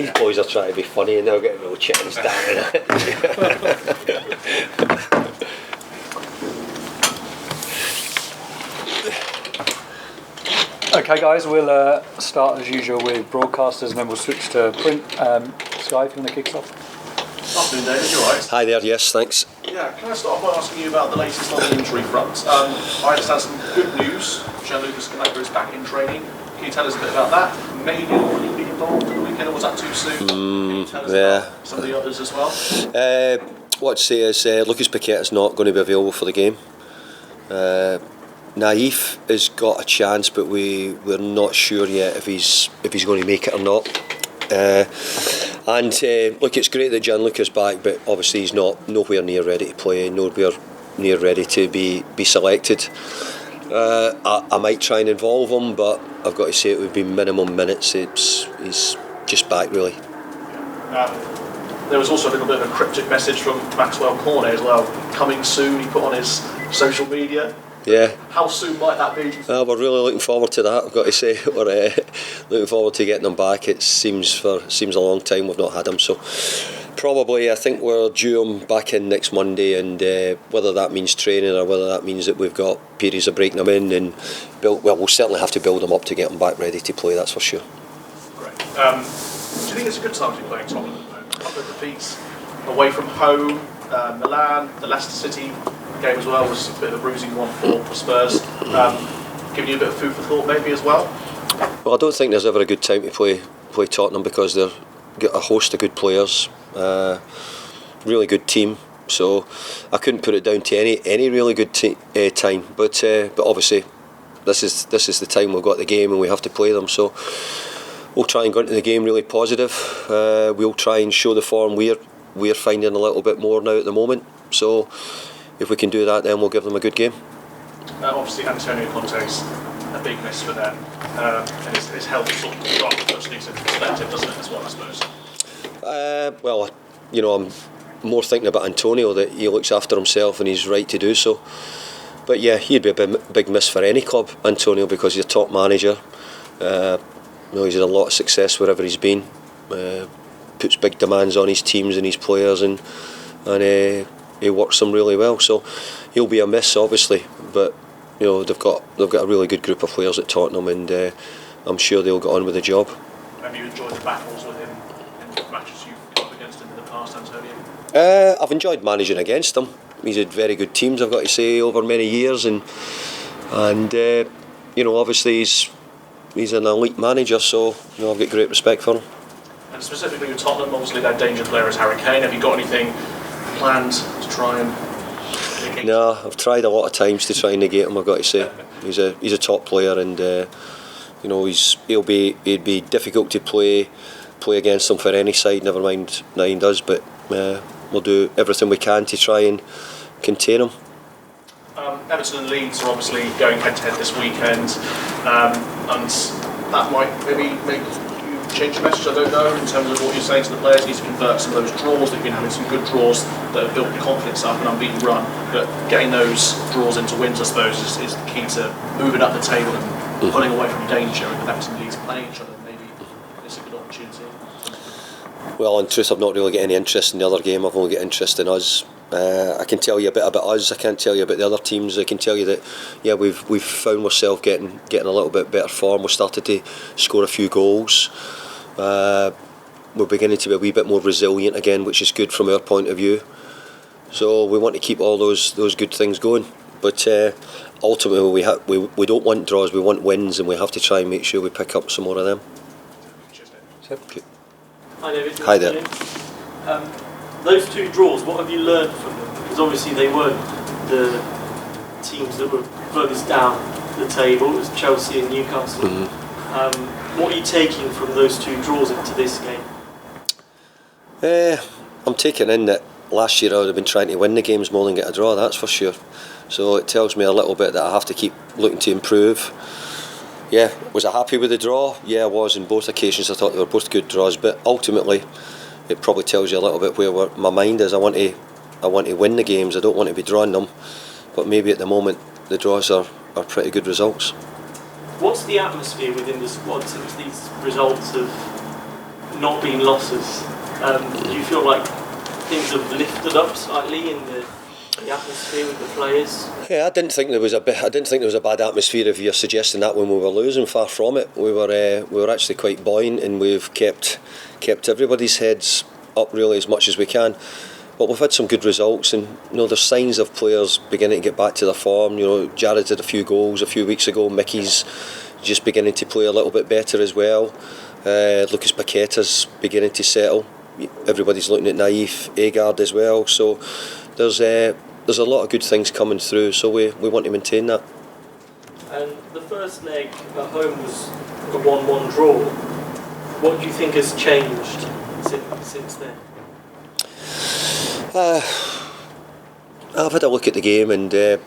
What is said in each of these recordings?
These boys are trying to be funny and they're getting real chickens down. Okay guys, we'll start as usual with broadcasters and then we'll switch to print. Sky, if you want to kick us off. Afternoon, David, you alright? Hi there, yes, thanks. Yeah, can I start off by asking you about the latest on the injury front? I understand some good news. Gianluca Scalabro is back in training. Can you tell us a bit about that? Maybe already be involved at the weekend, or was that too soon? Can you tell us about some of the others as well? What I'd say is Lucas Paqueta is not going to be available for the game. Naif has got a chance, but we're not sure yet if he's going to make it or not. Look, it's great that Gianluca's back, but obviously he's nowhere near ready to play, nowhere near ready to be selected. I might try and involve him, but I've got to say it would be minimum minutes. He's just back really. There was also a little bit of a cryptic message from Maxwell Cornet as well. Coming soon, he put on his social media. Yeah. How soon might that be? We're really looking forward to that. I've got to say, we're looking forward to getting him back. It seems a long time we've not had him, so probably I think we're due him back in next Monday, and whether that means training or whether that means that we've got periods of breaking him in and we'll certainly have to build him up to get him back ready to play. That's for sure. Great. Do you think it's a good time to be playing Tottenham at the moment? A couple of defeats away from home, Milan, the Leicester City game as well was a bit of a bruising one for Spurs. Giving you a bit of food for thought maybe as well? Well, I don't think there's ever a good time to play Tottenham because they've got a host of good players, really good team. So I couldn't put it down to any really good time. But obviously this is the time we've got the game and we have to play them. So we'll try and go into the game really positive. We'll try and show the form we're finding a little bit more now at the moment. So if we can do that, then we'll give them a good game. Obviously Antonio Conte's a big miss for them, and his health sort of puts things into perspective, doesn't it, as well, I suppose? Well, I'm more thinking about Antonio, that he looks after himself and he's right to do so. But yeah, he'd be a big miss for any club, Antonio, because he's a top manager. He's had a lot of success wherever he's been. Puts big demands on his teams and his players, and he works them really well. So he'll be a miss, obviously, but they've got a really good group of players at Tottenham, and I'm sure they'll get on with the job. Have you enjoyed the battles with him in the matches you've got against him in the past, Antonio? I've enjoyed managing against him. He's had very good teams, I've got to say, over many years, and obviously he's an elite manager, so I've got great respect for him. And specifically with Tottenham, obviously their danger player is Harry Kane. Have you got anything planned to try and negate? No, I've tried a lot of times to try and negate him, I've got to say. He's a top player, and he'd be difficult to play against him for any side, never mind 9 does, but we'll do everything we can to try and contain him. Everton and Leeds are obviously going head to head this weekend, and that might maybe make you change your message, I don't know, in terms of what you're saying to the players. Need to convert some of those draws. They've been having some good draws that have built confidence up, an unbeaten run, but getting those draws into wins, I suppose, is the key to moving up the table and pulling away from danger. And with Everton and Leeds playing each other, maybe it's a good opportunity. Well, in truth, I've not really got any interest in the other game. I've only got interest in us. I can tell you a bit about us. I can't tell you about the other teams. I can tell you that we've found ourselves getting a little bit better form. We started to score a few goals. We're beginning to be a wee bit more resilient again, which is good from our point of view. So we want to keep all those good things going. But ultimately, we don't want draws. We want wins, and we have to try and make sure we pick up some more of them. Hi David. Hi there. Those 2 draws, what have you learned from them? Because obviously they weren't the teams that were furthest down the table. It was Chelsea and Newcastle. Mm-hmm. What are you taking from those 2 draws into this game? I'm taking in that last year I would have been trying to win the games more than get a draw, that's for sure. So it tells me a little bit that I have to keep looking to improve. Yeah, was I happy with the draw? Yeah, I was. In both occasions I thought they were both good draws, but ultimately it probably tells you a little bit where my mind is. I want to win the games. I don't want to be drawing them, but maybe at the moment the draws are pretty good results. What's the atmosphere within the squad since these results have not been losses. Do you feel like things have lifted up slightly in the atmosphere with the players? Yeah, I didn't think there was a bad atmosphere. If you're suggesting that when we were losing, far from it. We were actually quite buoyant, and we've kept everybody's heads up really as much as we can. But we've had some good results, and there's signs of players beginning to get back to their form. Jared did a few goals a few weeks ago. Mickey's just beginning to play a little bit better as well. Lucas Paqueta's beginning to settle. Everybody's looking at Naif, Agard as well. So there's a lot of good things coming through. So we want to maintain that. And the first leg at home was a 1-1 draw. What do you think has changed since then? I've had a look at the game, and the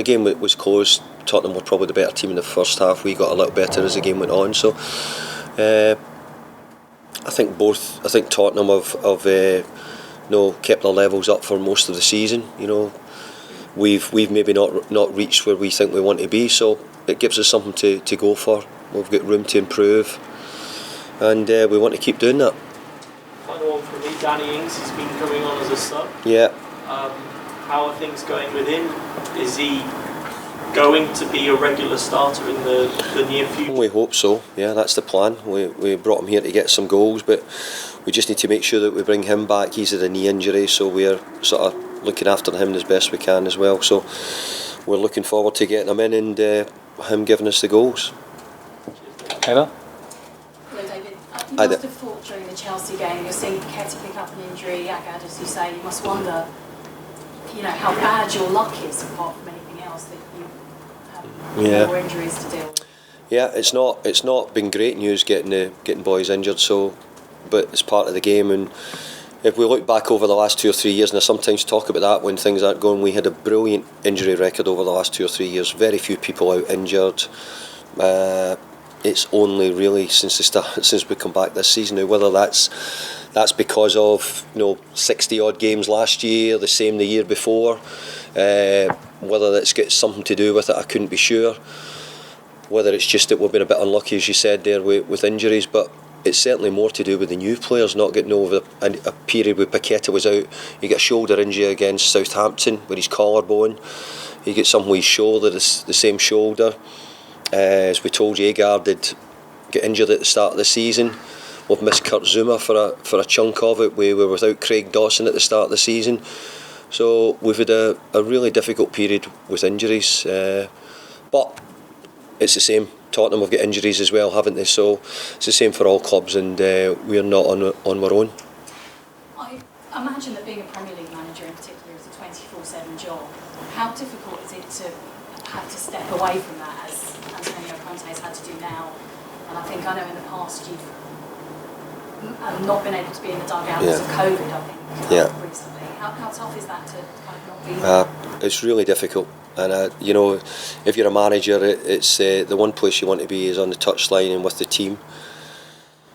game was close. Tottenham were probably the better team in the first half. We got a little better as the game went on. So I think Tottenham have kept their levels up for most of the season. We've maybe not reached where we think we want to be. So it gives us something to go for. We've got room to improve, and we want to keep doing that. Final one from me. Danny Ings has been coming on as a sub. Yeah. How are things going with him? Is he going to be a regular starter in the near future? We hope so. Yeah, that's the plan. We brought him here to get some goals, but we just need to make sure that we bring him back. He's had a knee injury, so we're sort of looking after him as best we can as well. So we're looking forward to getting him in and him giving us the goals. Heather? Hello, David. You must have thought during the Chelsea game, you're seeing Paqueta pick up an injury, Agad, as you say, you must wonder, how bad your luck is, apart from anything else, that you have more injuries to deal with. Yeah, it's not been great news getting boys injured. So, but it's part of the game. And if we look back over the last 2 or 3 years, and I sometimes talk about that when things aren't going, we had a brilliant injury record over the last 2 or 3 years. Very few people out injured. It's only really since we come back this season. Now, whether that's because of 60 odd games last year, the same the year before, whether that's got something to do with it, I couldn't be sure. Whether it's just that we've been a bit unlucky, as you said there, with injuries, but it's certainly more to do with the new players not getting over a period where Paqueta was out. He got a shoulder injury against Southampton with his collarbone. He got something with his shoulder, the same shoulder. As we told you, Agard did get injured at the start of the season. We've missed Kurt Zouma for a chunk of it. We were without Craig Dawson at the start of the season. So we've had a really difficult period with injuries. But it's the same. Tottenham have got injuries as well, haven't they? So it's the same for all clubs, and we're not on our own. I imagine that being a Premier League manager in particular is a 24/7 job. How difficult is it to have to step away from that, as Antonio Conte has had to do now? And I know in the past you've not been able to be in the dugout because of COVID, I think, recently. How tough is that to kind of not be there? It's really difficult. And if you're a manager, it's the one place you want to be is on the touchline and with the team.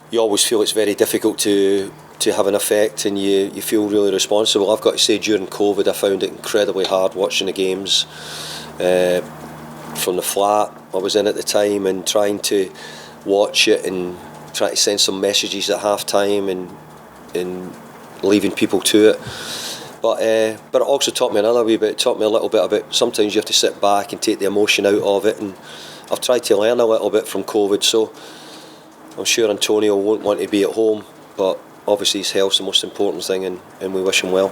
You always feel it's very difficult to have an effect, and you feel really responsible. I've got to say, during COVID, I found it incredibly hard watching the games from the flat I was in at the time, and trying to watch it and trying to send some messages at half time and leaving people to it. But it also taught me another wee bit. It taught me a little bit about sometimes you have to sit back and take the emotion out of it, and I've tried to learn a little bit from COVID. So I'm sure Antonio won't want to be at home, but obviously his health's the most important thing, and we wish him well.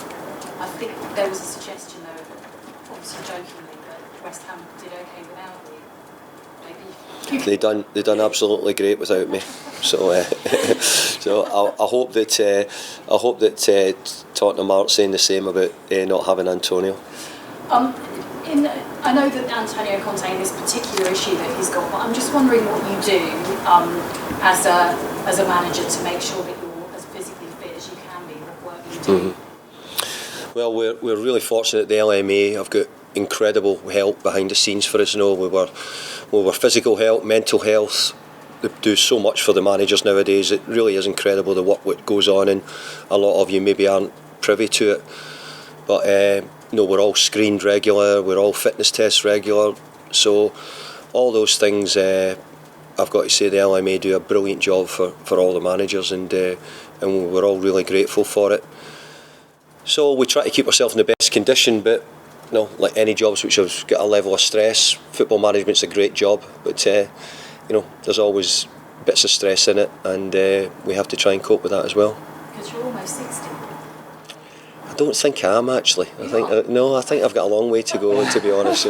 I think there was a suggestion, though, obviously jokingly, that West Ham did okay without you. Maybe They done absolutely great without me. So I hope that Tottenham aren't saying the same about not having Antonio. I know that Antonio Conte in this particular issue that he's got, but I'm just wondering what you do as a manager to make sure that you're as physically fit as you can be. What work you do? Mm-hmm. Well, we're really fortunate. The LMA have got incredible help behind the scenes for us. We were physical help, mental health. They do so much for the managers nowadays. It really is incredible the work that goes on, and a lot of you maybe aren't privy to it. But we're all screened regular, we're all fitness tests regular. So all those things I've got to say the LMA do a brilliant job for all the managers, and we're all really grateful for it. So we try to keep ourselves in the best condition, but like any jobs which have got a level of stress, football management's a great job, but there's always bits of stress in it, and we have to try and cope with that as well. Because you're almost 60. I don't think I am actually. I think I've got a long way to go, to be honest.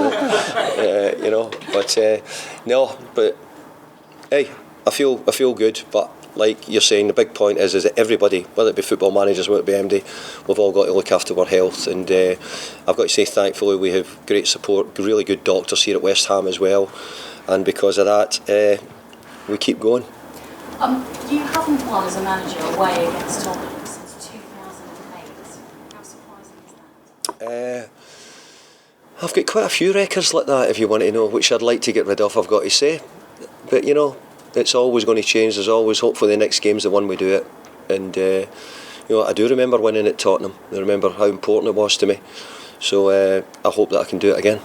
But hey, I feel good. But like you're saying, the big point is that everybody, whether it be football managers, whether it be MD, we've all got to look after our health. And I've got to say, thankfully, we have great support, really good doctors here at West Ham as well. And because of that, we keep going. You haven't won as a manager away against Tottenham since 2008. How surprising is that? I've got quite a few records like that, if you want to know, which I'd like to get rid of, I've got to say. But it's always going to change. There's always, hopefully the next game's the one we do it. And I do remember winning at Tottenham. I remember how important it was to me. So I hope that I can do it again.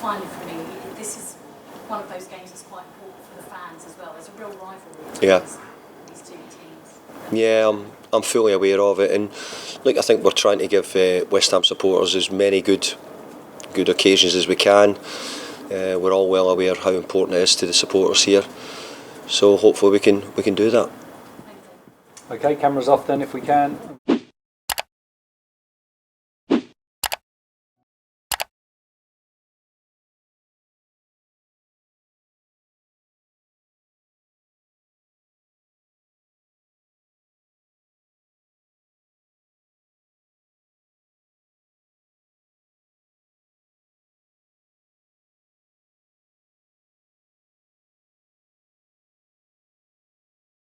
Finally for me, this is one of those games that's quite important for the fans as well. There's a real rivalry between these two teams. Yeah, I'm fully aware of it, and I think we're trying to give West Ham supporters as many good occasions as we can. We're all well aware how important it is to the supporters here, so hopefully we can do that. Okay, cameras off then if we can.